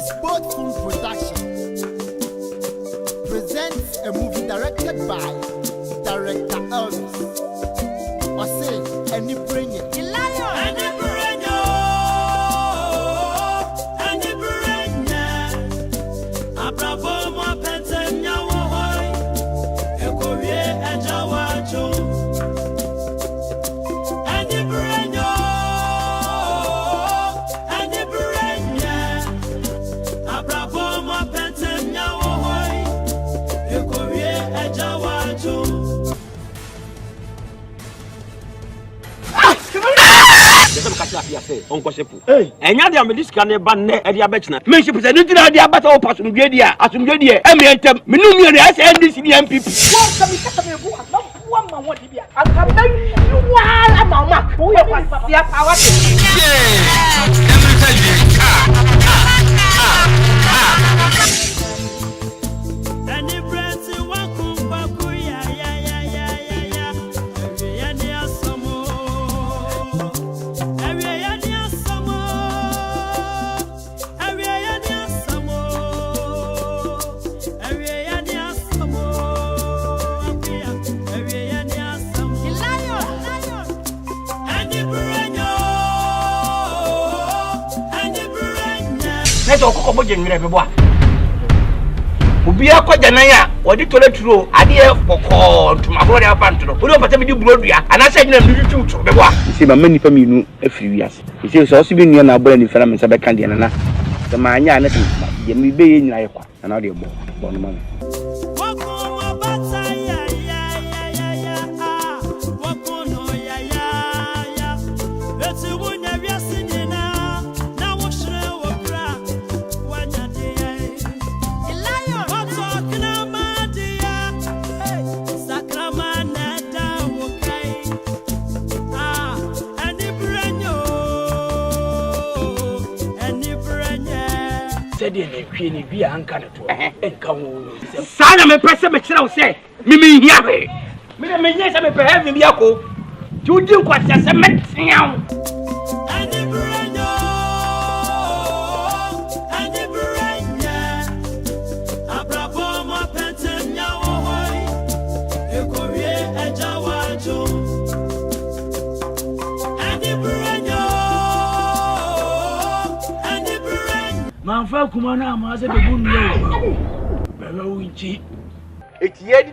Sport Film Production presents a movie directed by director Elvis. Ose Eni Brenye. Uncle Shepu. And you are this can ban at the Abachna. Mention the idea about all person Gadia, as some Gadia, and me and Minumi as NDC people. Let's go come again, everyone. Ubia kwa janaya, wadi toletro, adiye foko, tumagori apantro. Uli wapate midi blodia, anasa jina mdu chuchu, bebwa. Isi ba meni family no efirias. Isi so osi bi nua na abula ni fana mensa be kan de nana. Se ma anya na ye mi be ye nyina ye kwa. Na de bo no ma. Ni bia anka ne to enka wo sana me pese me kire wo se mimi hia be me na me nya se me pe heaven bia ko ti udi nkwata se me tiaw ani branya abrabo mo petem nya wo hoi ekowie eja wajo ani branya Manfa kuma na ma se be bunu yo. Bebe winchi. Etiye